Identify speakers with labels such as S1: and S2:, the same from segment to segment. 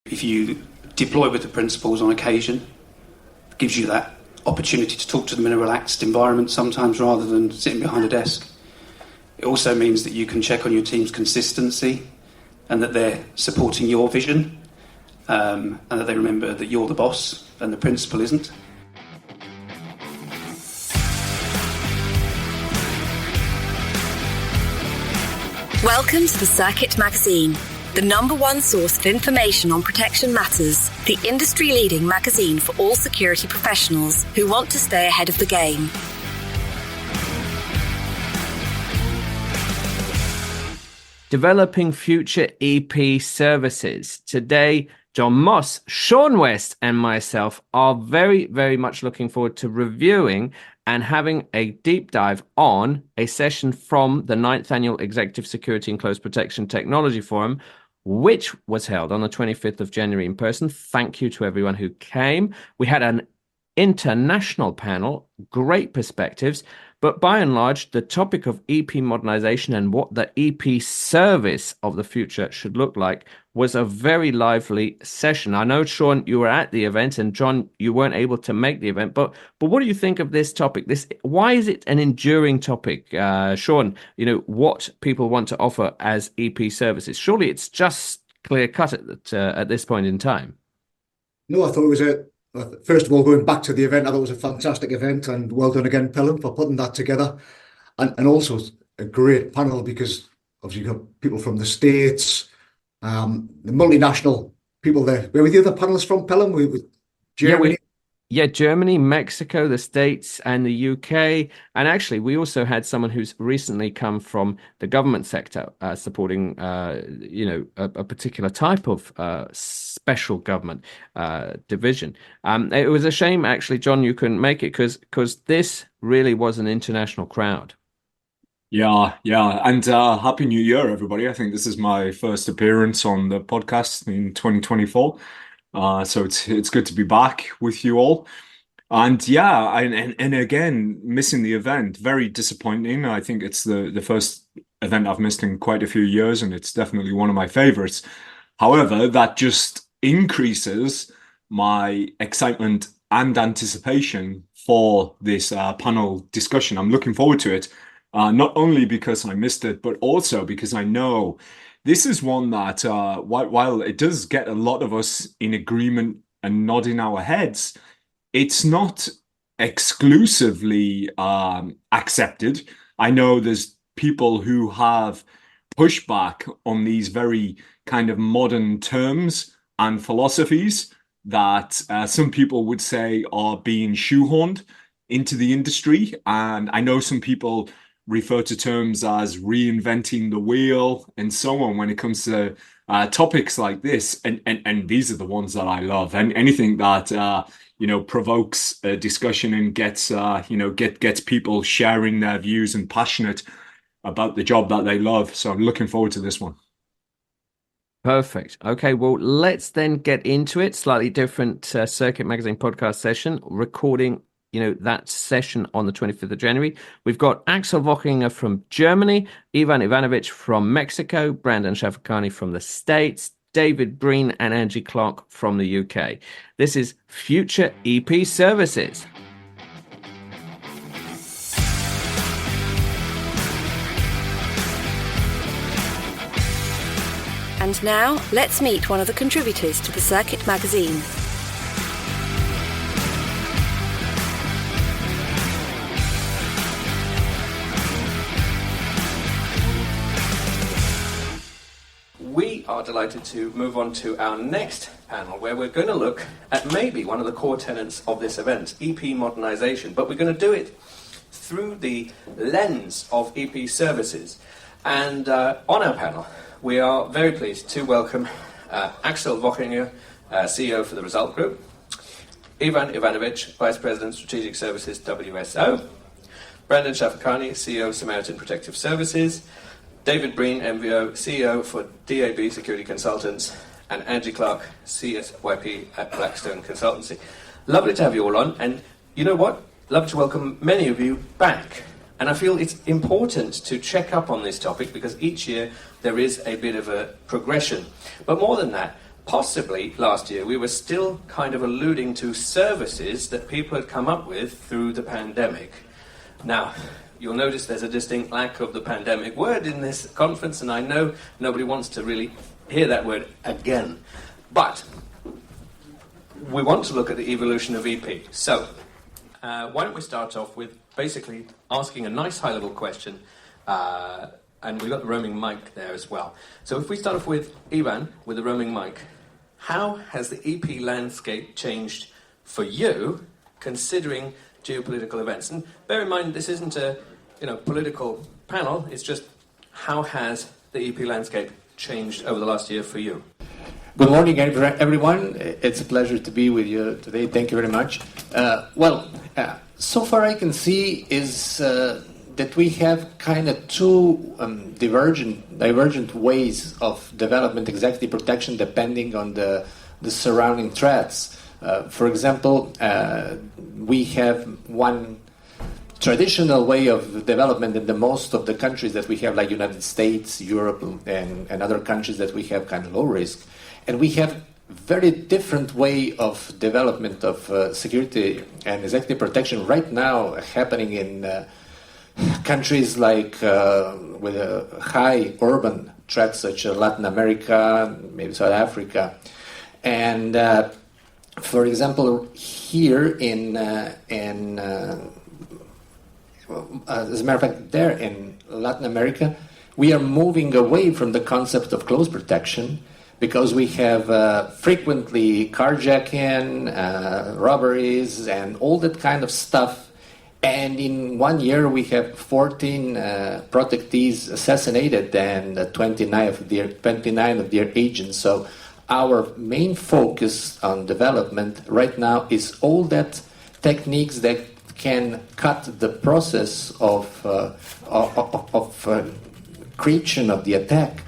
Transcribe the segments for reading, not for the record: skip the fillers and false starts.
S1: If you deploy with the principals on occasion, it gives you that opportunity to talk to them in a relaxed environment sometimes rather than sitting behind a desk. It also means that you can check on your team's consistency and that they're supporting your vision, and that they remember that you're the boss and the principal isn't.
S2: Welcome to the Circuit Magazine, the #1 source of information on protection matters, the industry-leading magazine for all security professionals who want to stay ahead of the game.
S3: Developing future EP services. Today, John Moss, Sean West, and myself are very, very much looking forward to reviewing and having a deep dive on a session from the 9th Annual Executive Security and Close Protection Technology Forum, which was held on the 25th of January in person. Thank you to everyone who came. We had an international panel, great perspectives, but by and large, the topic of EP modernization and what the EP service of the future should look like was a very lively session. I know, Sean, you were at the event, and John, you weren't able to make the event, but what do you think of this topic? Why is it an enduring topic? Sean, what people want to offer as EP services. Surely it's just clear cut at this point in time.
S4: No, I thought it was first of all, going back to the event, I thought it was a fantastic event, and well done again, Pelham, for putting that together. And also a great panel, because obviously you've got people from the States, the multinational people there. Where were the other panelists from, Pelham? With Germany?
S3: Germany, Mexico, the States, and the UK. And actually, we also had someone who's recently come from the government sector, supporting, a particular type of special government division. It was a shame, actually, John, you couldn't make it because this really was an international crowd.
S5: Yeah. And Happy New Year, everybody. I think this is my first appearance on the podcast in 2024. So it's good to be back with you all. And and again, missing the event, very disappointing. I think it's the first event I've missed in quite a few years, and it's definitely one of my favorites. However, that just increases my excitement and anticipation for this panel discussion. I'm looking forward to it, not only because I missed it, but also because I know this is one that, while it does get a lot of us in agreement and nodding our heads, it's not exclusively accepted. I know there's people who have pushed back on these very kind of modern terms and philosophies that some people would say are being shoehorned into the industry. And I know some people refer to terms as reinventing the wheel and so on when it comes to topics like this. And these are the ones that I love. And anything that, provokes a discussion and gets people sharing their views and passionate about the job that they love. So I'm looking forward to this one.
S3: Perfect. Okay, well, let's then get into it. Slightly different Circuit Magazine podcast session, recording that session on the 25th of January. We've got Axel Wochinger from Germany, Ivan Ivanovic from Mexico, Brandon Shafakani from the States, David Breen and Angie Clark from the UK. This is Future EP Services.
S2: And now, let's meet one of the contributors to the Circuit Magazine.
S1: We are delighted to move on to our next panel, where we're going to look at maybe one of the core tenets of this event, EP modernization, but we're going to do it through the lens of EP services. And on our panel, we are very pleased to welcome Axel Wochinger, CEO for the Result Group, Ivan Ivanovic, Vice President, Strategic Services, WSO, Brandon Shafakani, CEO of Samaritan Protective Services, David Breen, MVO, CEO for DAB Security Consultants, and Angie Clark, CSYP at Blackstone Consultancy. Lovely to have you all on, and you know what? Love to welcome many of you back. And I feel it's important to check up on this topic because each year there is a bit of a progression. But more than that, possibly last year we were still kind of alluding to services that people had come up with through the pandemic. Now, you'll notice there's a distinct lack of the pandemic word in this conference, and I know nobody wants to really hear that word again. But we want to look at the evolution of EP. So, why don't we start off with basically asking a nice high-level question, and we've got the roaming mic there as well. So if we start off with Ivan, with the roaming mic, how has the EP landscape changed for you, considering geopolitical events? And bear in mind, this isn't a political panel, it's just how has the EP landscape changed over the last year for you?
S6: Good morning, everyone. It's a pleasure to be with you today. Thank you very much. So far I can see is that we have kind of two divergent ways of development executive protection depending on the surrounding threats. For example, we have one traditional way of development in the most of the countries that we have, like United States, Europe, and other countries that we have kind of low risk. And we have very different way of development of security and executive protection right now happening in countries like with a high urban threats such as Latin America, maybe South Africa. And for example, here as a matter of fact, there in Latin America, we are moving away from the concept of close protection because we have frequently carjacking, robberies, and all that kind of stuff. And in 1 year, we have 14 protectees assassinated and 29 of their agents. So our main focus on development right now is all that techniques that can cut the process of creation of the attack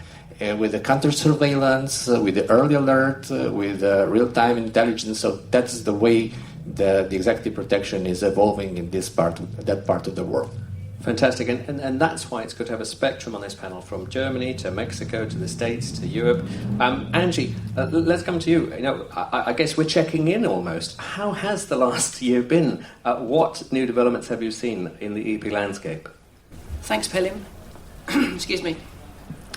S6: with the counter surveillance, with the early alert, with real-time intelligence. So that's the way the executive protection is evolving in that part of the world.
S1: Fantastic, and that's why it's good to have a spectrum on this panel, from Germany to Mexico to the States to Europe. Angie, let's come to you. I guess we're checking in almost. How has the last year been? What new developments have you seen in the EP landscape?
S7: Thanks, Pelham. Excuse me.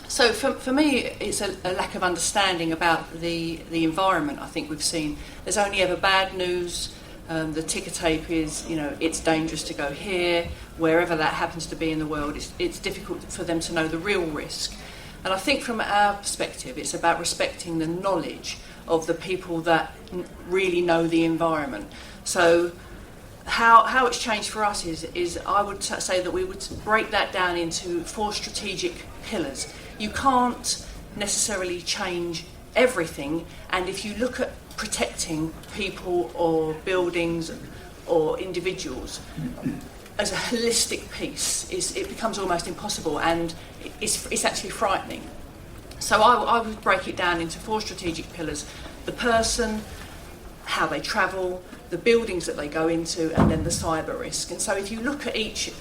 S7: So for me, it's a lack of understanding about the environment. I think we've seen there's only ever bad news. The ticker tape is, it's dangerous to go here. Wherever that happens to be in the world, it's difficult for them to know the real risk. And I think from our perspective, it's about respecting the knowledge of the people that really know the environment. So how it's changed for us is I would say that we would break that down into 4 strategic pillars. You can't necessarily change everything, and if you look at protecting people or buildings or individuals as a holistic piece, it becomes almost impossible, and it's actually frightening. So I would break it down into 4 strategic pillars: the person, how they travel, the buildings that they go into, and then the cyber risk. And so if you look at each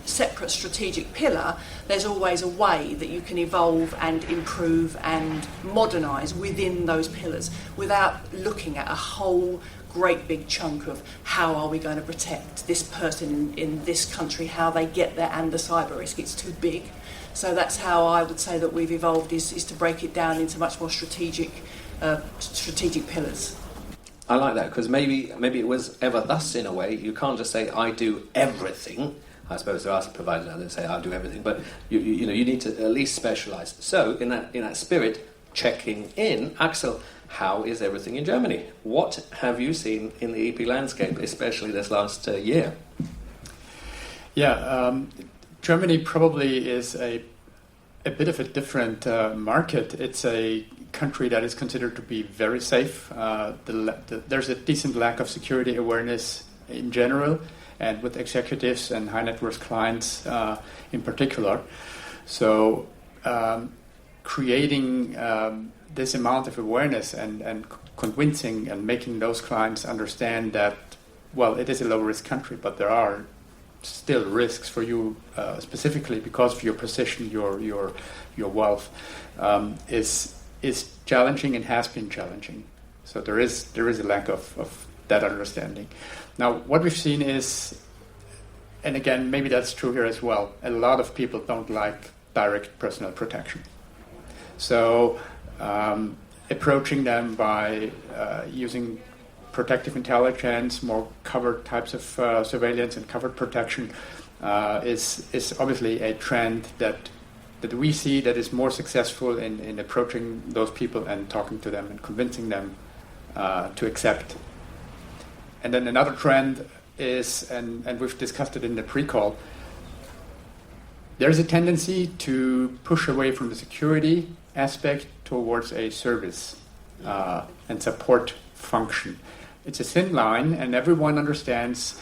S7: separate strategic pillar, there's always a way that you can evolve and improve and modernise within those pillars without looking at a whole great big chunk of how are we going to protect this person in this country, how they get there, and the cyber risk. It's too big. So that's how I would say that we've evolved, is to break it down into much more strategic pillars.
S1: I like that, because maybe it was ever thus in a way. You can't just say, I do everything. I suppose there are some providers out there that say, I'll do everything, but you need to at least specialise. So in that spirit, checking in, Axel, how is everything in Germany? What have you seen in the EP landscape, especially this last year?
S8: Germany probably is a bit of a different market. It's a country that is considered to be very safe. There's a decent lack of security awareness in general, and with executives and high net worth clients in particular. So creating this amount of awareness and convincing and making those clients understand that, well, it is a low risk country, but there are still risks for you specifically because of your position, your wealth, is challenging and has been challenging. So there is a lack of that understanding. Now, what we've seen is, and again, maybe that's true here as well, a lot of people don't like direct personal protection. So approaching them by using protective intelligence, more covered types of surveillance and covered protection is obviously a trend that we see that is more successful in approaching those people and talking to them and convincing them to accept. And then another trend is, and we've discussed it in the pre-call, there's a tendency to push away from the security aspect towards a service and support function. It's a thin line, and everyone understands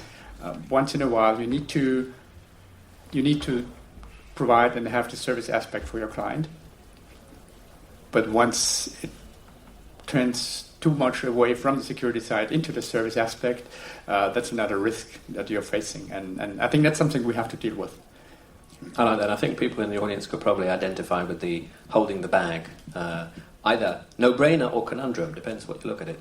S8: once in a while you need to provide and have the service aspect for your client. But once it turns too much away from the security side into the service aspect, that's another risk that you're facing. And I think that's something we have to deal with.
S1: I like that. I think people in the audience could probably identify with the holding the bag. Either no-brainer or conundrum, depends what you look at it.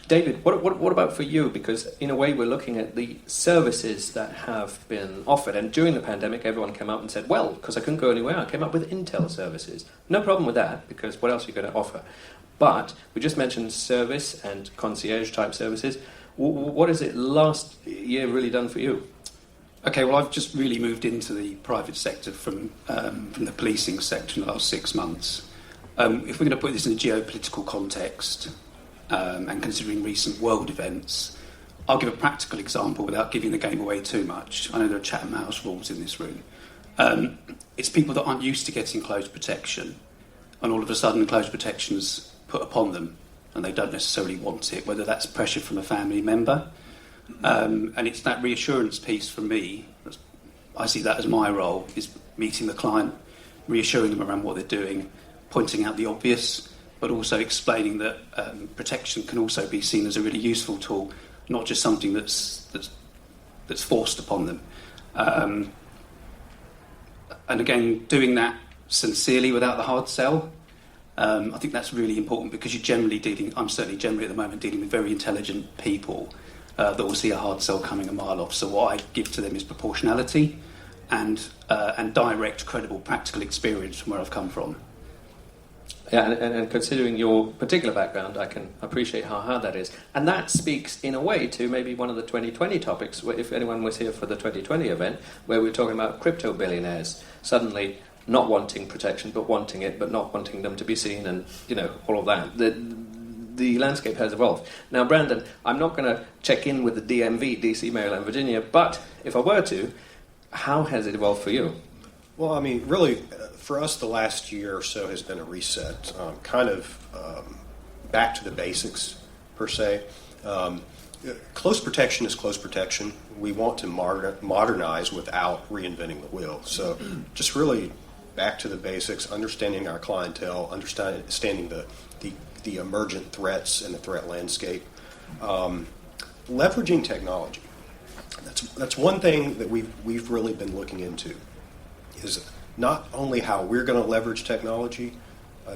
S1: David, what about for you? Because in a way we're looking at the services that have been offered. And during the pandemic, everyone came out and said, well, because I couldn't go anywhere, I came up with Intel services. No problem with that, because what else are you going to offer? But we just mentioned service and concierge-type services. What has it last year really done for you?
S9: Okay, well, I've just really moved into the private sector from the policing sector in the last 6 months. If we're going to put this in a geopolitical context and considering recent world events, I'll give a practical example without giving the game away too much. I know there are Chatham House rules in this room. It's people that aren't used to getting close protection, and all of a sudden close protection is put upon them, and they don't necessarily want it, whether that's pressure from a family member. And it's that reassurance piece for me. I see that as my role, is meeting the client, reassuring them around what they're doing, pointing out the obvious, but also explaining that protection can also be seen as a really useful tool, not just something that's forced upon them. And again, doing that sincerely without the hard sell. I think that's really important, because I'm certainly generally at the moment dealing with very intelligent people that will see a hard sell coming a mile off. So what I give to them is proportionality and direct, credible, practical experience from where I've come from.
S1: Yeah, and considering your particular background, I can appreciate how hard that is. And that speaks, in a way, to maybe one of the 2020 topics, where if anyone was here for the 2020 event, where we were talking about crypto billionaires suddenly not wanting protection, but wanting it, but not wanting them to be seen, and, all of that. The landscape has evolved. Now, Brandon, I'm not going to check in with the DMV, DC, Maryland, Virginia, but if I were to, how has it evolved for you?
S10: Well, I mean, really, for us, the last year or so has been a reset, back to the basics, per se. Close protection is close protection. We want to modernize without reinventing the wheel. So just really back to the basics, understanding our clientele, understanding the emergent threats and the threat landscape. Leveraging technology. That's one thing that we've really been looking into, is not only how we're going to leverage technology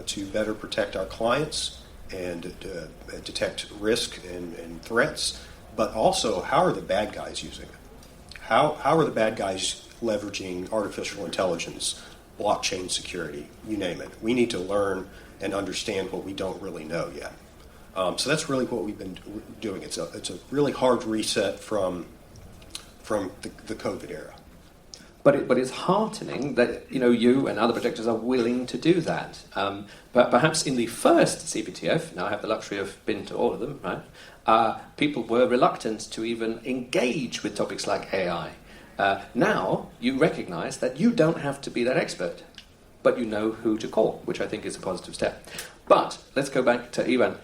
S10: to better protect our clients and detect risk and threats, but also how are the bad guys using it? How are the bad guys leveraging artificial intelligence, blockchain security, you name it. We need to learn and understand what we don't really know yet. So that's really what we've been doing. It's a really hard reset from the COVID era.
S1: But it's heartening that you and other protectors are willing to do that. But perhaps in the first CPTF, now I have the luxury of been to all of them, right? People were reluctant to even engage with topics like AI. Now you recognise that you don't have to be that expert, but you know who to call, which I think is a positive step. But let's go back to Ivan.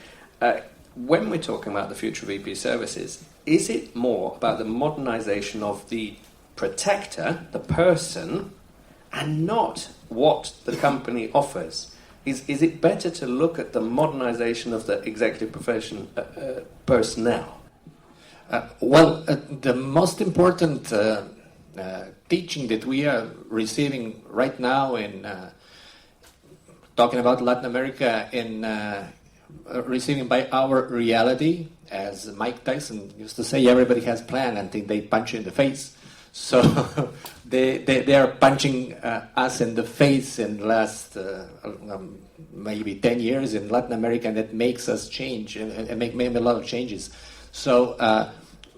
S1: When we're talking about the future of EP services, is it more about the modernisation of the protector, the person, and not what the company offers? Is it better to look at the modernisation of the executive profession personnel?
S6: The most important teaching that we are receiving right now in talking about Latin America in receiving by our reality, as Mike Tyson used to say, everybody has a plan until they punch you in the face. So they are punching us in the face in the last maybe 10 years in Latin America, and that makes us change and make a lot of changes. So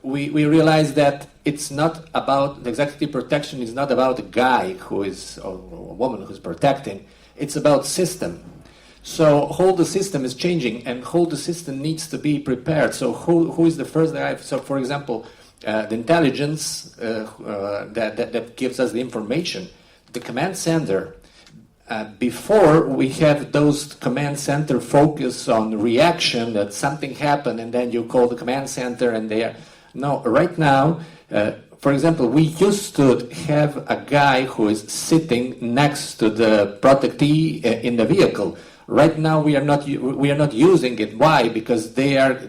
S6: we realize that it's not about, the executive protection is not about a guy who is, or a woman who's protecting, it's about system. So whole the system is changing, and whole the system needs to be prepared. So who is the first guy? So for example, the intelligence that gives us the information, the command center, before we have those command center focus on reaction, that something happened and then you call the command center and they are... No, right now, for example, we used to have a guy who is sitting next to the protectee in the vehicle. Right now we are not using it. Why? Because they are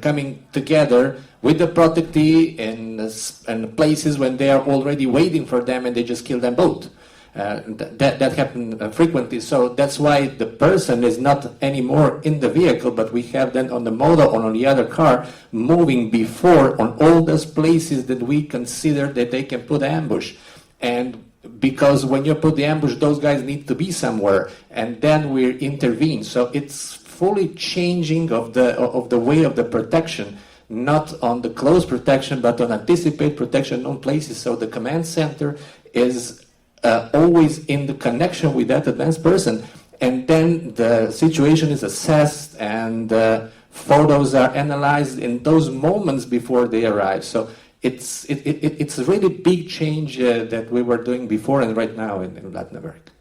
S6: coming together with the protectee in places when they are already waiting for them and they just kill them both. That happens frequently. So that's why the person is not anymore in the vehicle, but we have them on the motor or on the other car moving before on all those places that we consider that they can put ambush. And because when you put the ambush, those guys need to be somewhere, and then we intervene. So it's fully changing of the way of the protection, not on the close protection, but on anticipate protection on places. So the command center is always in the connection with that advanced person, and then the situation is assessed and photos are analyzed in those moments before they arrive. So it's a really big change that we were doing before and right now in Latin America.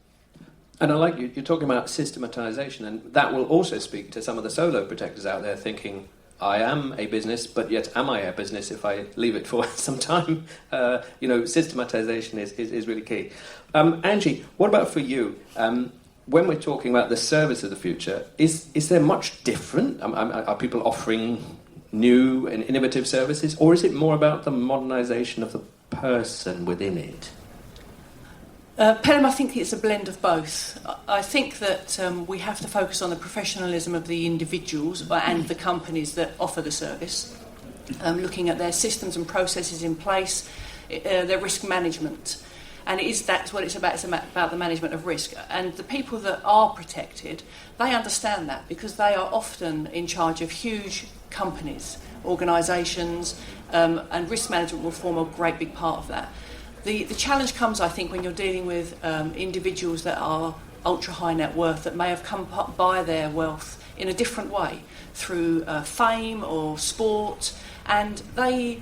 S1: And I like you're talking about systematization, and that will also speak to some of the solo protectors out there thinking, I am a business, but yet am I a business if I leave it for some time? Systematization is really key. Angie, what about for you? When we're talking about the service of the future, is there much different? Are people offering new and innovative services, or is it more about the modernization of the person within it?
S7: Pelham, I think it's a blend of both. I think that we have to focus on the professionalism of the individuals and the companies that offer the service, looking at their systems and processes in place, their risk management. And that's what it's about. It's about the management of risk. And the people that are protected, they understand that because they are often in charge of huge companies, organisations, and risk management will form a great big part of that. The challenge comes, I think, when you're dealing with individuals that are ultra high net worth that may have come by their wealth in a different way through fame or sport, and they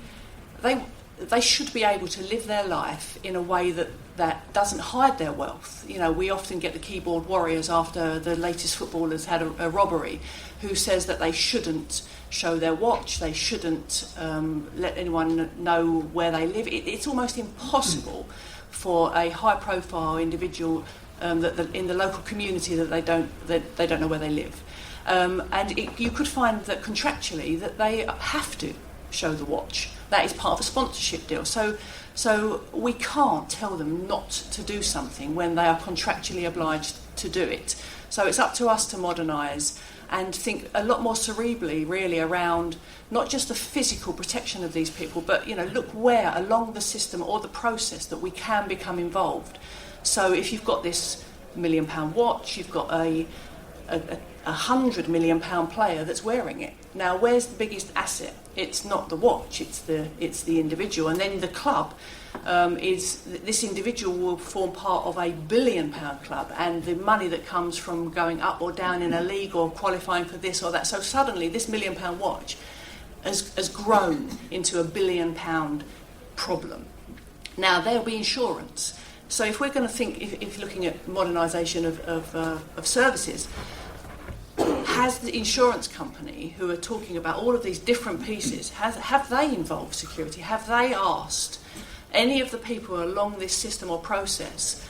S7: should be able to live their life in a way that doesn't hide their wealth. You know, we often get the keyboard warriors after the latest footballers had a robbery, who says that they shouldn't show their watch, they shouldn't let anyone know where they live. It's almost impossible for a high-profile individual that in the local community that they don't know where they live. You could find that contractually that they have to show the watch. That is part of a sponsorship deal. So we can't tell them not to do something when they are contractually obliged to do it. So it's up to us to modernise and think a lot more cerebrally, really, around not just the physical protection of these people, but look where along the system or the process that we can become involved. So if you've got this £1 million watch, you've got a £100 million player that's wearing it. Now, where's the biggest asset? It's not the watch, it's the individual. And then the club is this individual will form part of a £1 billion club, and the money that comes from going up or down in a league or qualifying for this or that. So suddenly this £1 million watch has grown into a £1 billion problem. Now there'll be insurance. So if we're going to think, if looking at modernisation of services, has the insurance company, who are talking about all of these different pieces, have they involved security? Have they asked any of the people along this system or process,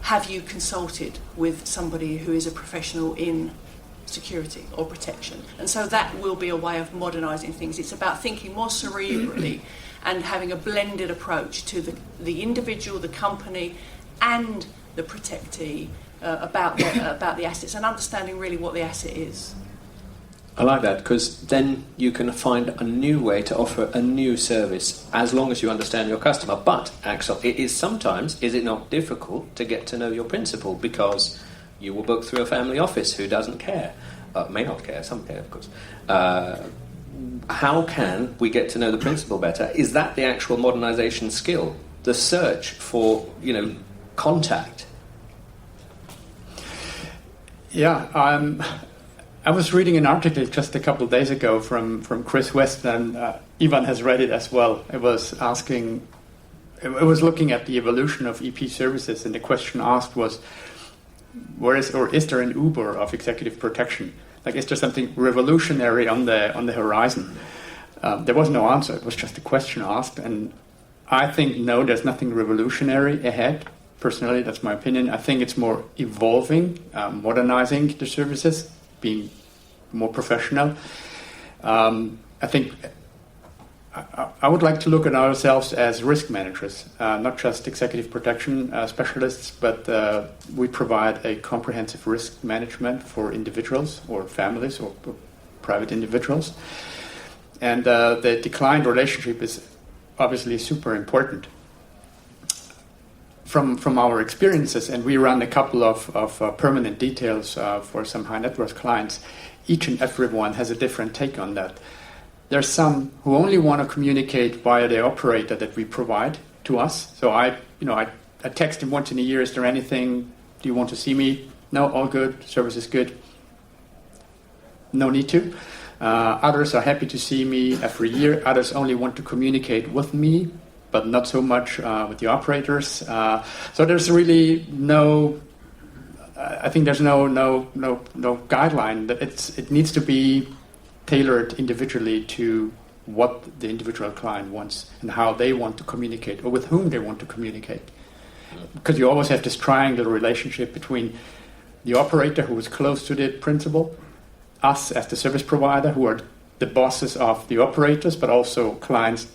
S7: have you consulted with somebody who is a professional in security or protection? And so that will be a way of modernising things. It's about thinking more cerebrally and having a blended approach to the individual, the company, and the protectee, about the assets and understanding really what the asset is.
S1: I like that, because then you can find a new way to offer a new service as long as you understand your customer. But, Axel, it is sometimes, is it not difficult to get to know your principal, because you will book through a family office who doesn't care, may not care, some care, of course. How can we get to know the principal better? Is that the actual modernization skill, the search for, contact?
S8: Yeah, I was reading an article just a couple of days ago from Chris West, and Ivan has read it as well. It was looking at the evolution of EP services, and the question asked was, is there an Uber of executive protection? Like, is there something revolutionary on the horizon? There was no answer. It was just a question asked, and I think no, there's nothing revolutionary ahead. Personally, that's my opinion. I think it's more evolving, modernizing the services, being more professional. I think I would like to look at ourselves as risk managers, not just executive protection specialists, but we provide a comprehensive risk management for individuals or families or private individuals. And the client relationship is obviously super important. From our experiences, and we run a couple of permanent details for some high net worth clients, each and every one has a different take on that. There's some who only want to communicate via the operator that we provide to us. So I text him once in a year, is there anything, do you want to see me? No, all good, service is good. No need to. Others are happy to see me every year. Others only want to communicate with me, but not so much with the operators. So there's really I think there's no guideline. It needs to be tailored individually to what the individual client wants and how they want to communicate or with whom they want to communicate. Because you always have this triangular relationship between the operator who is close to the principal, us as the service provider who are the bosses of the operators, but also clients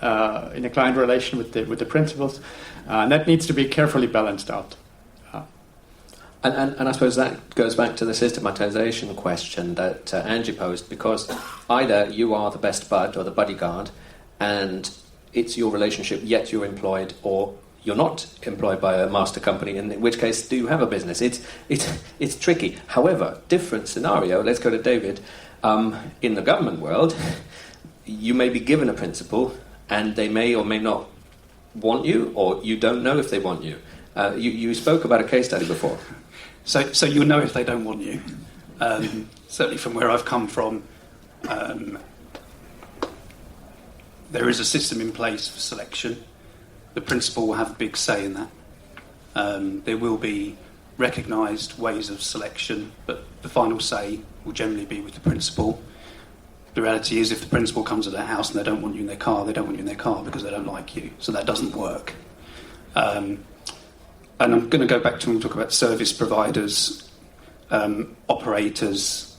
S8: in a client relation with the principals. And that needs to be carefully balanced out.
S1: And I suppose that goes back to the systematization question that Angie posed, because either you are the best bud or the bodyguard, and it's your relationship, yet you're employed, or you're not employed by a master company, in which case do you have a business? It's tricky. However, different scenario, let's go to David. In the government world, you may be given a principal, and they may or may not want you, or you don't know if they want you. You spoke about a case study before.
S9: So you'll know if they don't want you. Certainly from where I've come from, there is a system in place for selection. The principal will have a big say in that. There will be recognised ways of selection, but the final say will generally be with the principal. The reality is, if the principal comes to their house and they don't want you in their car, they don't want you in their car because they don't like you. So that doesn't work. And I'm going to go back to when we talk about service providers, operators.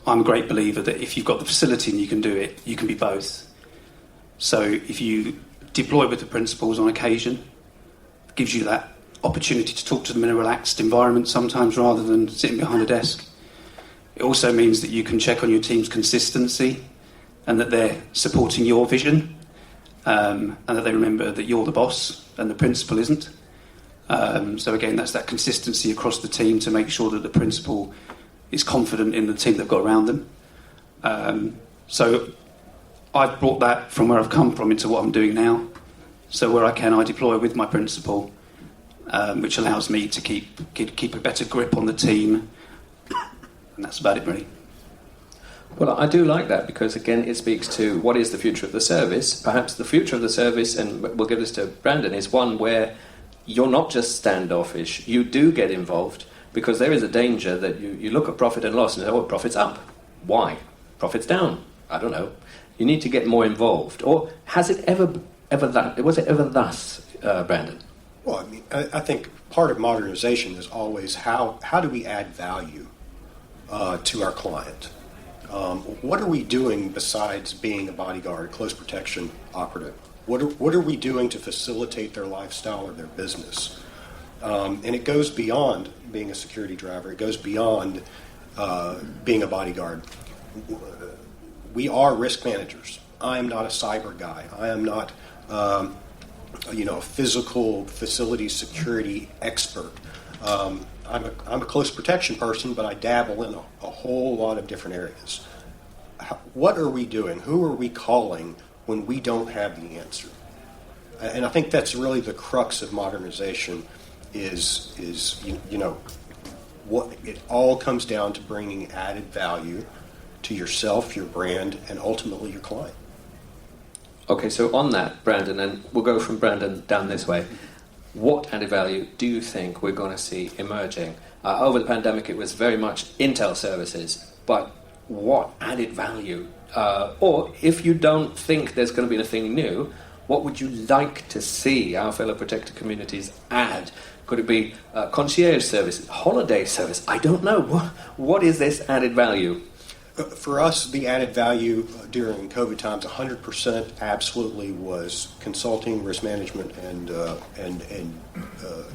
S9: I'm a great believer that if you've got the facility and you can do it, you can be both. So if you deploy with the principals on occasion, it gives you that opportunity to talk to them in a relaxed environment sometimes rather than sitting behind a desk. It also means that you can check on your team's consistency and that they're supporting your vision, and that they remember that you're the boss and the principal isn't. So again, that's that consistency across the team to make sure that the principal is confident in the team they've got around them. So I've brought that from where I've come from into what I'm doing now. So where I can, I deploy with my principal, which allows me to keep a better grip on the team. And that's about it, really.
S1: Well, I do like that because, again, it speaks to what is the future of the service. Perhaps the future of the service, and we'll give this to Brandon, is one where you're not just standoffish. You do get involved because there is a danger that you look at profit and loss and say, oh, profit's up. Why? Profit's down. I don't know. You need to get more involved. Or was it ever thus, Brandon?
S10: Well, I mean, I think part of modernization is always how do we add value to our client? What are we doing besides being a bodyguard, close protection operative? What are we doing to facilitate their lifestyle or their business? And it goes beyond being a security driver. It goes beyond being a bodyguard. We are risk managers. I am not a cyber guy. I am not, a physical facility security expert. I'm a close protection person, but I dabble in a whole lot of different areas. What are we doing? Who are we calling when we don't have the answer? And I think that's really the crux of modernization. Is what it all comes down to bringing added value to yourself, your brand, and ultimately your client.
S1: Okay, so on that, Brandon, and we'll go from Brandon down this way. What added value do you think we're going to see emerging? Over the pandemic, it was very much Intel services, but what added value? Or if you don't think there's going to be anything new, what would you like to see our fellow protector communities add? Could it be concierge service, holiday service? I don't know. What is this added value?
S10: For us, the added value during COVID times, 100% absolutely was consulting, risk management, and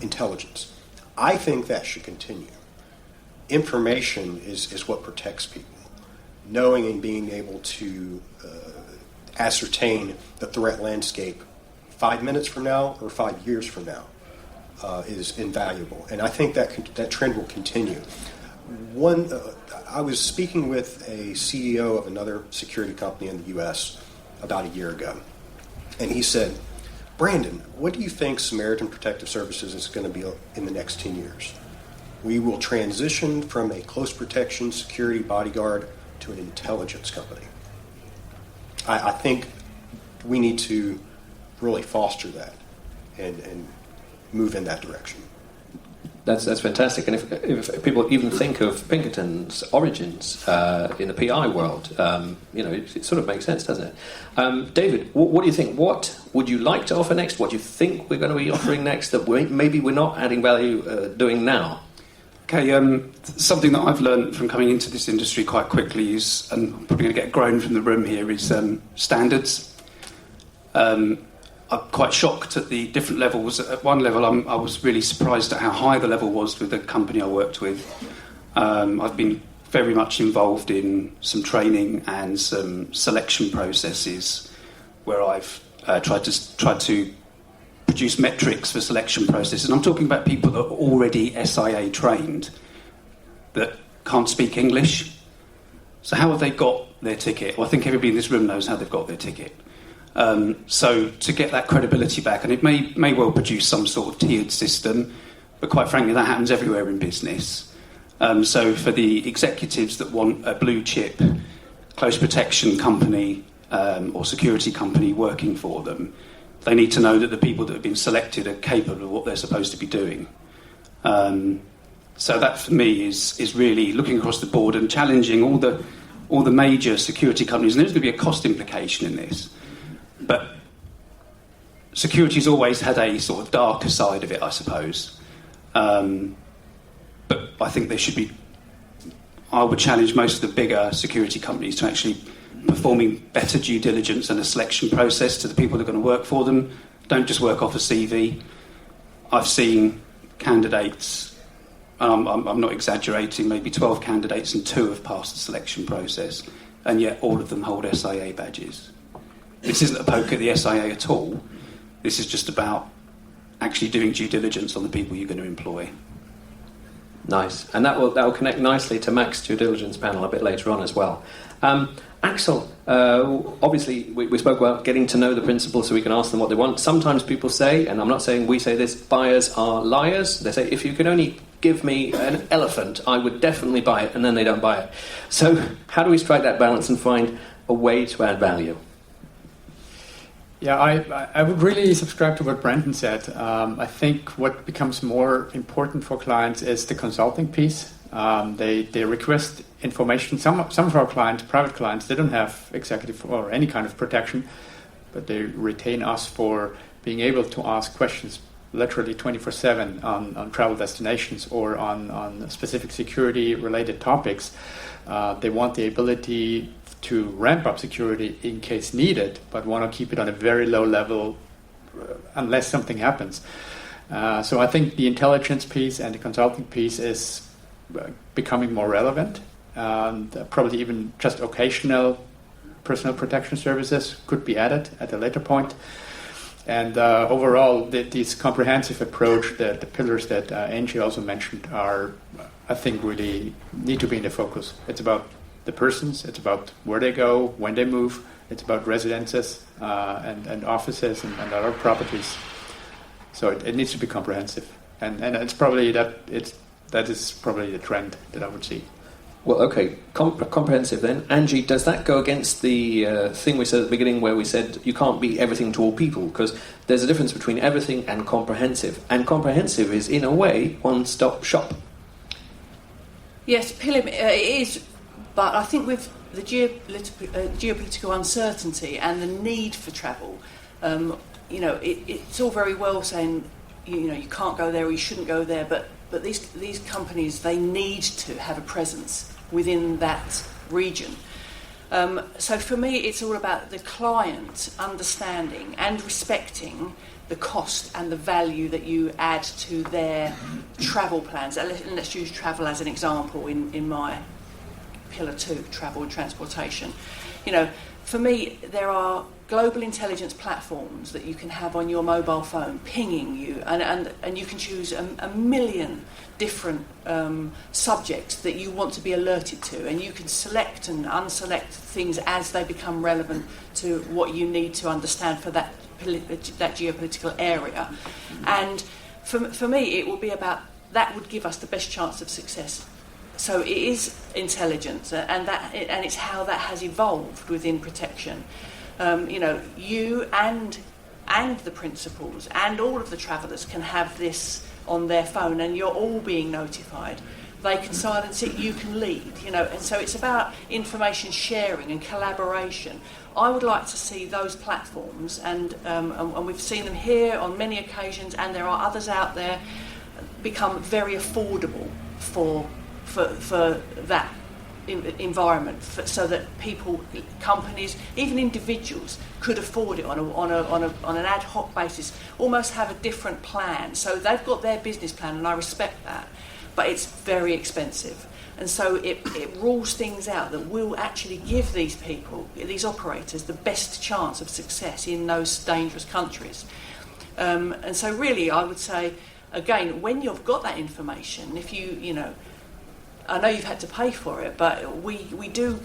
S10: intelligence. I think that should continue. Information is what protects people. Knowing and being able to ascertain the threat landscape 5 minutes from now or 5 years from now is invaluable, and I think that trend will continue. I was speaking with a CEO of another security company in the U.S. about a year ago, and he said, "Brandon, what do you think Samaritan Protective Services is going to be in the next 10 years? We will transition from a close protection security bodyguard to an intelligence company." I think we need to really foster that and move in that direction.
S1: That's fantastic. And if people even think of Pinkerton's origins in the PI world, it sort of makes sense, doesn't it? David, what do you think? What would you like to offer next? What do you think we're going to be offering next that maybe we're not adding value doing now?
S9: Okay, something that I've learned from coming into this industry quite quickly is, and I'm probably going to get a groan from the room here, is standards. I'm quite shocked at the different levels. At one level, I was really surprised at how high the level was with the company I worked with. I've been very much involved in some training and some selection processes where I've tried to produce metrics for selection processes. And I'm talking about people that are already SIA trained that can't speak English. So how have they got their ticket? Well, I think everybody in this room knows how they've got their ticket. So to get that credibility back, and it may well produce some sort of tiered system, but quite frankly, that happens everywhere in business. So for the executives that want a blue chip, close protection company or security company working for them, they need to know that the people that have been selected are capable of what they're supposed to be doing. So that for me is really looking across the board and challenging all the major security companies. And there's going to be a cost implication in this. But security's always had a sort of darker side of it, I suppose. But I think I would challenge most of the bigger security companies to actually performing better due diligence and a selection process to the people that are going to work for them. Don't just work off a CV. I've seen candidates, I'm not exaggerating, maybe 12 candidates and 2 have passed the selection process, and yet all of them hold SIA badges. This isn't a poke at the SIA at all. This is just about actually doing due diligence on the people you're going to employ.
S1: Nice. And that will connect nicely to Mac's due diligence panel a bit later on as well. Axel, obviously we spoke about getting to know the principal so we can ask them what they want. Sometimes people say, and I'm not saying we say this, buyers are liars. They say, if you could only give me an elephant, I would definitely buy it, and then they don't buy it. So how do we strike that balance and find a way to add value?
S8: Yeah, I would really subscribe to what Brandon said. I think what becomes more important for clients is the consulting piece. They request information. Some of our clients, private clients, they don't have executive or any kind of protection, but they retain us for being able to ask questions literally 24/7 on travel destinations or on specific security-related topics. They want the ability to ramp up security in case needed, but want to keep it on a very low level unless something happens. So I think the intelligence piece and the consulting piece is becoming more relevant, and probably even just occasional personal protection services could be added at a later point. And overall, this comprehensive approach, the pillars that Angie also mentioned, are, I think, really need to be in the focus. It's about the persons, it's about where they go, when they move, it's about residences and offices and other properties. So it needs to be comprehensive, and it's probably that is probably the trend that I would see.
S1: Well, okay, comprehensive then. Angie, does that go against the thing we said at the beginning where we said you can't be everything to all people? Because there's a difference between everything and comprehensive. And comprehensive is, in a way, one-stop shop.
S7: Yes, Pilim, it is, but I think with the geopolitical uncertainty and the need for travel, it's all very well saying, you can't go there or you shouldn't go there, but these companies, they need to have a presence within that region. So for me, it's all about the client understanding and respecting the cost and the value that you add to their travel plans. And let's use travel as an example in my pillar 2, travel and transportation. For me, there are global intelligence platforms that you can have on your mobile phone pinging you, and you can choose a million different subjects that you want to be alerted to, and you can select and unselect things as they become relevant to what you need to understand for that geopolitical area. And for me, it will be about that would give us the best chance of success. So it is intelligence, and it's how that has evolved within protection. You and the principals and all of the travellers can have this on their phone, and you're all being notified. They can silence it, you can lead, and so it's about information sharing and collaboration. I would like to see those platforms, and we've seen them here on many occasions, and there are others out there, become very affordable for that environment, so that people, companies, even individuals could afford it on an ad hoc basis, almost have a different plan. So they've got their business plan, and I respect that, but it's very expensive. And so it rules things out that will actually give these people, these operators, the best chance of success in those dangerous countries. And so really, I would say, again, when you've got that information, if I know you've had to pay for it, but we do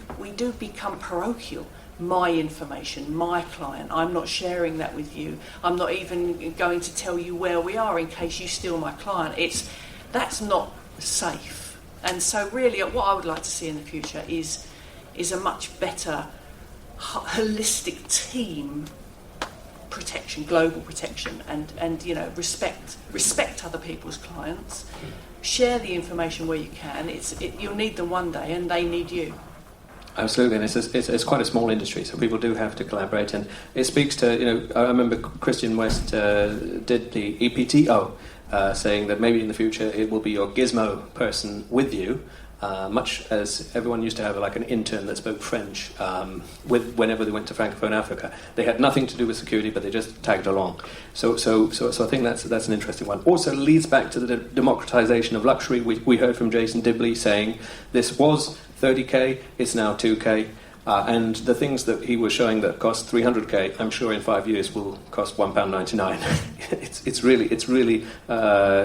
S7: become parochial. My information, my client, I'm not sharing that with you. I'm not even going to tell you where we are in case you steal my client. That's not safe. And so really what I would like to see in the future is a much better holistic team protection, global protection, and respect other people's clients. Share the information where you can. You'll need them one day, and they need you.
S1: Absolutely, and it's quite a small industry, so people do have to collaborate, and it speaks to, I remember Christian West did the EPTO, saying that maybe in the future it will be your gizmo person with you, much as everyone used to have like an intern that spoke French whenever they went to Francophone Africa. They had nothing to do with security, but they just tagged along. So I think that's an interesting one. Also leads back to the democratization of luxury. We heard from Jason Dibley saying this was 30k, it's now 2k, and the things that he was showing that cost 300k, I'm sure in 5 years will cost £1.99. It's really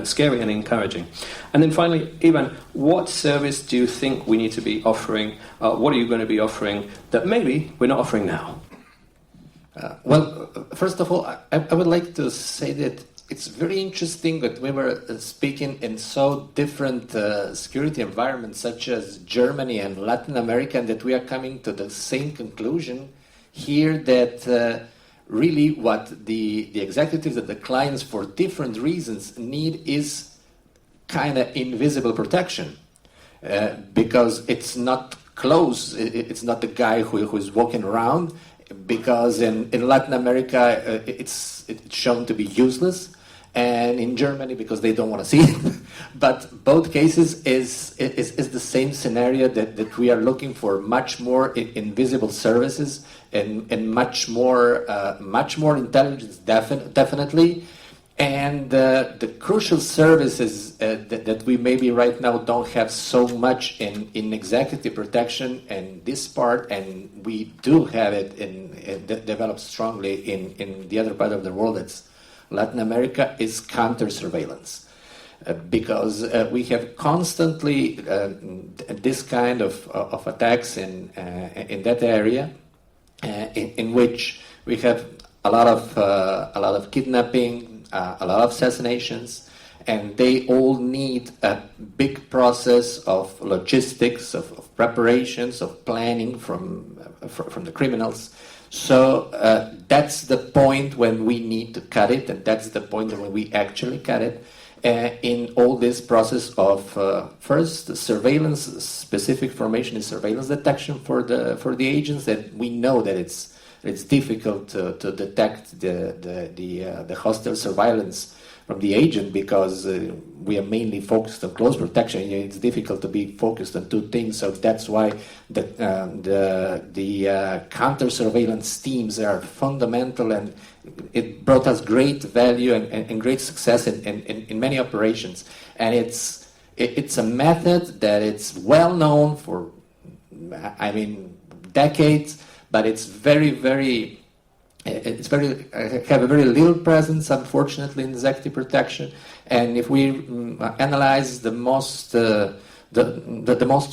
S1: scary and encouraging. And then finally, Ivan, what service do you think we need to be offering? What are you going to be offering that maybe we're not offering now?
S6: First of all, I would like to say that it's very interesting that we were speaking in so different security environments such as Germany and Latin America, and that we are coming to the same conclusion here, that really what the executives and the clients for different reasons need is kind of invisible protection, because it's not close, it's not the guy who is walking around, because in Latin America it's shown to be useless, and in Germany because they don't want to see it. But both cases is the same scenario, that we are looking for much more invisible services and much more intelligence, definitely, And the crucial services that we maybe right now don't have so much in executive protection and this part, and we do have it developed strongly in the other part of the world, that's Latin America, is counter surveillance. Because we have constantly this kind of attacks in that area, in which we have a lot of kidnapping, a lot of assassinations, and they all need a big process of logistics, of preparations, of planning from the criminals. So that's the point when we need to cut it, and that's the point when we actually cut it. In all this process of first surveillance, specific formation and surveillance detection for the agents, that we know that it's difficult to detect the hostile surveillance from the agent, because we are mainly focused on close protection. It's difficult to be focused on two things, so that's why the counter surveillance teams are fundamental, and it brought us great value and great success in many operations. And it's a method that it's well known for, I mean, decades, but it's have a very little presence, unfortunately, in executive protection. And if we analyze the most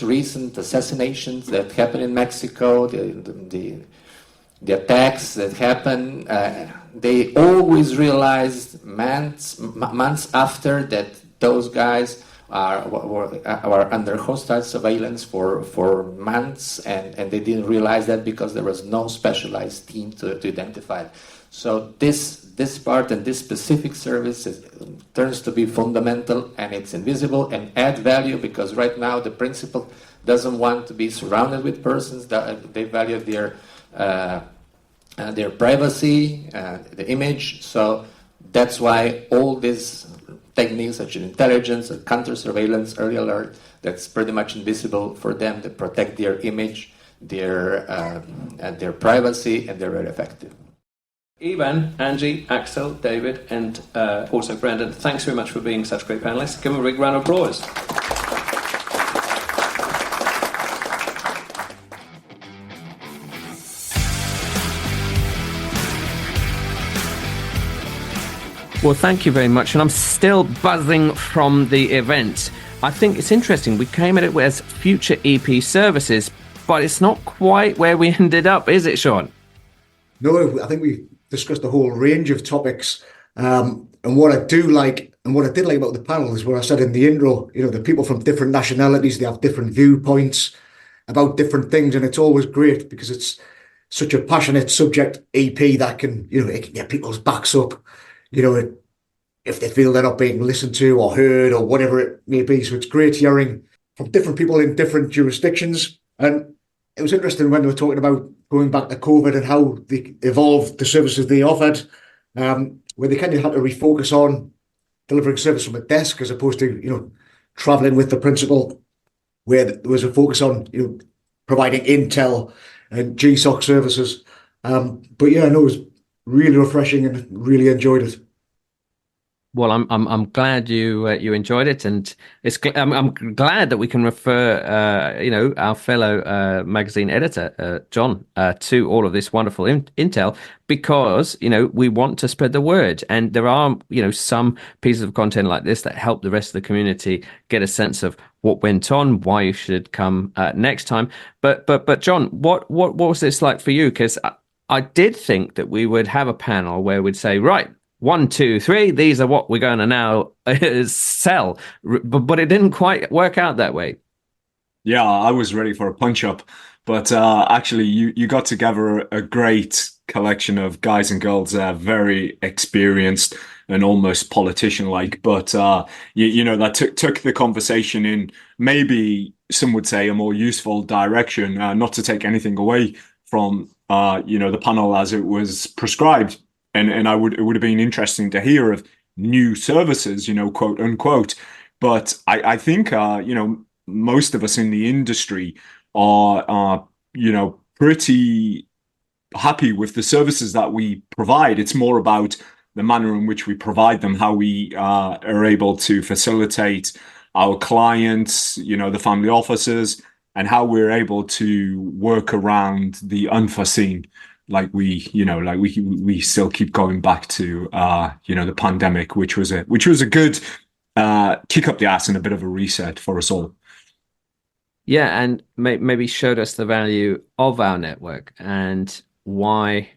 S6: recent assassinations that happened in Mexico, the attacks that happened, they always realized months after that those guys were under hostile surveillance for months, and they didn't realize that because there was no specialized team to identify it. So this part and this specific service turns to be fundamental, and it's invisible and add value, because right now the principal doesn't want to be surrounded with persons. They value their privacy, the image. So that's why all these techniques such as intelligence, counter surveillance, early alert, that's pretty much invisible for them, to protect their image, their privacy, and they're very effective.
S1: Ivan, Angie, Axel, David, and also Brandon, thanks very much for being such great panelists. Give them a big round of applause.
S3: Well, thank you very much. And I'm still buzzing from the event. I think it's interesting. We came at it as future EP services, but it's not quite where we ended up, is it, Sean?
S4: No, I think we discussed a whole range of topics. And what I do like, and what I did like about the panel, is what I said in the intro, the people from different nationalities, they have different viewpoints about different things. And it's always great because it's such a passionate subject, EP, that can, it can get people's backs up, if they feel they're not being listened to or heard or whatever it may be. So it's great hearing from different people in different jurisdictions. And it was interesting when they were talking about going back to COVID and how they evolved the services they offered, where they kind of had to refocus on delivering service from a desk as opposed to, traveling with the principal, where there was a focus on, providing intel and GSOC services. But yeah, no, it was really refreshing and really enjoyed it.
S3: Well, I'm glad you enjoyed it, and I'm glad that we can refer our fellow magazine editor John to all of this wonderful intel, because we want to spread the word, and there are some pieces of content like this that help the rest of the community get a sense of what went on, why you should come next time. But John, what was this like for you? Because I did think that we would have a panel where we'd say, right, 1, 2, 3, these are what we're going to now sell. But it didn't quite work out that way.
S5: Yeah, I was ready for a punch-up. But actually, you got together a great collection of guys and girls that are very experienced and almost politician-like. But, that took the conversation in maybe some would say a more useful direction, not to take anything away from, the panel as it was prescribed. And it would have been interesting to hear of new services, quote unquote. But I think, most of us in the industry are pretty happy with the services that we provide. It's more about the manner in which we provide them, how we are able to facilitate our clients, the family offices, and how we're able to work around the unforeseen. Like we still keep going back to the pandemic, which was a good kick up the ass and a bit of a reset for us all.
S3: Yeah, and maybe showed us the value of our network and why,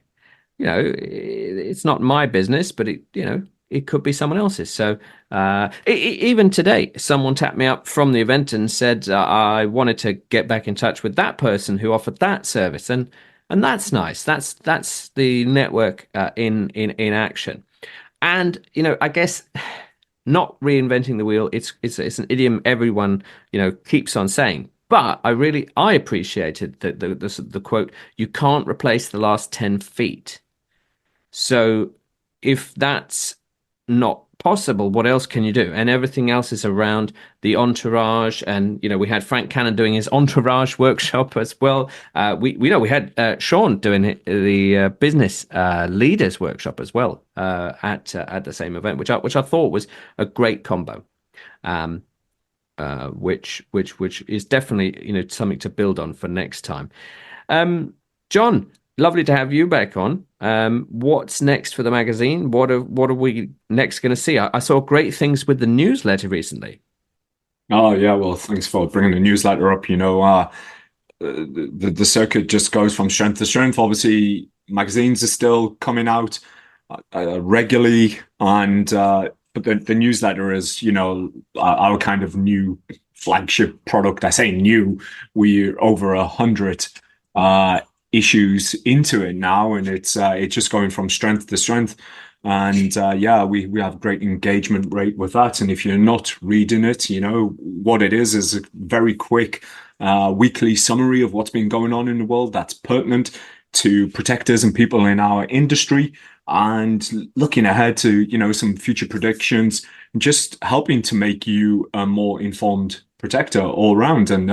S3: it's not my business, but it could be someone else's. So even today, someone tapped me up from the event and said I wanted to get back in touch with that person who offered that service, and that's nice. That's the network in action. And I guess not reinventing the wheel. It's an idiom everyone keeps on saying. But I appreciated the quote. You can't replace the last 10 feet. So if that's not possible, what else can you do? And everything else is around the entourage. And we had Frank Cannon doing his entourage workshop as well. We had Sean doing the business leaders workshop as well at the same event, which I thought was a great combo. Which is definitely something to build on for next time. John, lovely to have you back on. What's next for the magazine? What are we next going to see? I saw great things with the newsletter recently.
S5: Oh yeah, well, thanks for bringing the newsletter up. The circuit just goes from strength to strength. Obviously, magazines are still coming out regularly, and but the newsletter is, our kind of new flagship product. I say new, we're over 100 issues into it now, and it's just going from strength to strength. And we have great engagement rate with that. And if you're not reading it, what it is a very quick weekly summary of what's been going on in the world that's pertinent to protectors and people in our industry, and looking ahead to some future predictions, just helping to make you a more informed protector all around. And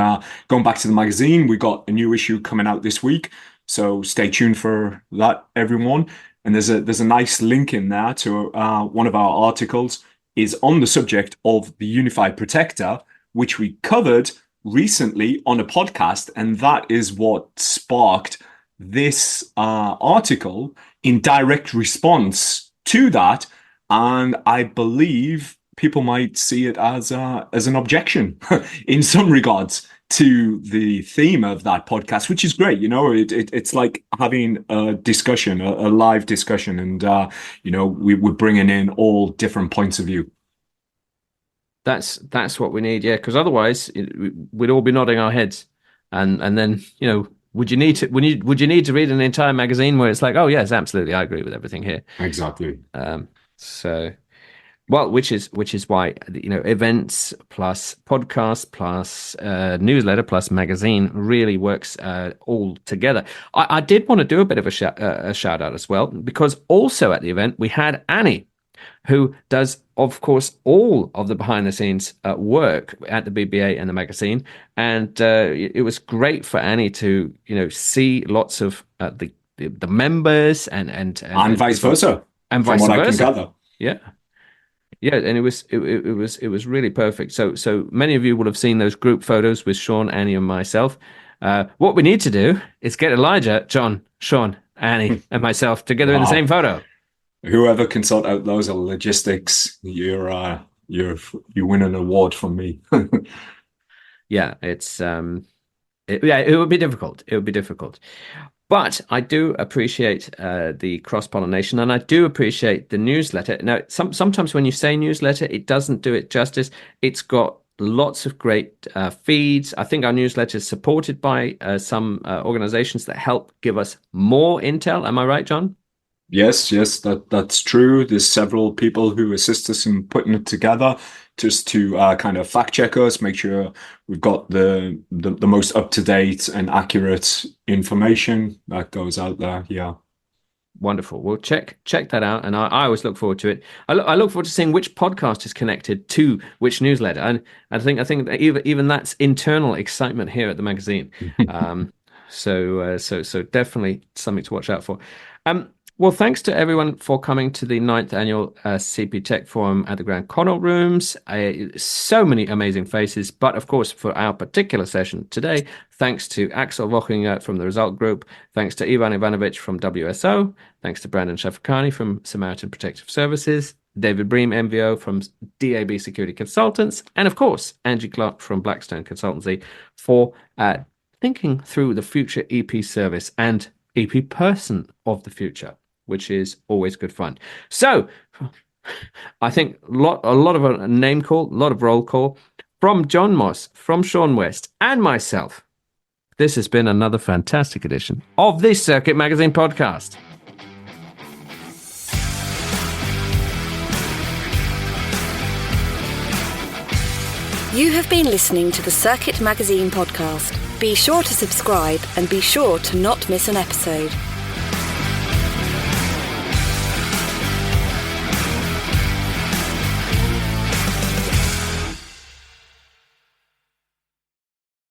S5: going back to the magazine, we got a new issue coming out this week, so stay tuned for that, everyone. And there's a nice link in there to one of our articles is on the subject of the Unified Protector, which we covered recently on a podcast, and that is what sparked this article in direct response to that. And I believe people might see it as an objection in some regards to the theme of that podcast, which is great. It's like having a discussion, a live discussion, and we're bringing in all different points of view.
S3: That's what we need, yeah, because otherwise we'd all be nodding our heads, and then would you need to read an entire magazine where it's like, oh yes, absolutely, I agree with everything here.
S5: Exactly.
S3: Which is why events plus podcast plus newsletter plus magazine really works all together. I did want to do a bit of a shout out as well, because also at the event we had Annie, who does, of course, all of the behind the scenes work at the BBA and the magazine, and it was great for Annie to see lots of the members and
S5: vice versa,
S3: and vice
S5: from what
S3: versa.
S5: I can gather.
S3: Yeah, and it was really perfect. So many of you will have seen those group photos with Sean, Annie, and myself. What we need to do is get Elijah, John, Sean, Annie, and myself together in the same photo.
S5: Whoever can sort out those logistics, you win an award from me.
S3: Yeah, it's it would be difficult. It would be difficult. But I do appreciate the cross-pollination, and I do appreciate the newsletter. Now, sometimes when you say newsletter, it doesn't do it justice. It's got lots of great feeds. I think our newsletter is supported by some organizations that help give us more intel. Am I right, John?
S5: Yes, that's true. There's several people who assist us in putting it together, just to kind of fact check us, make sure we've got the most up to date and accurate information that goes out there. Yeah,
S3: wonderful. Well, check that out, and I always look forward to it. I look forward to seeing which podcast is connected to which newsletter, and I think that even that's internal excitement here at the magazine. So definitely something to watch out for. Well, thanks to everyone for coming to the 9th annual CP Tech Forum at the Grand Connaught Rooms. So many amazing faces, but of course, for our particular session today, thanks to Axel Wochinger from the Result Group, thanks to Ivan Ivanovic from WSO, thanks to Brandon Shafakani from Samaritan Protective Services, David Bream, MVO from DAB Security Consultants, and of course, Angie Clark from Blackstone Consultancy for thinking through the future EP service and EP person of the future, which is always good fun. So I think a lot of a name call, a lot of roll call from John Moss, from Sean West, and myself. This has been another fantastic edition of the Circuit Magazine podcast.
S2: You have been listening to the Circuit Magazine podcast. Be sure to subscribe and be sure to not miss an episode.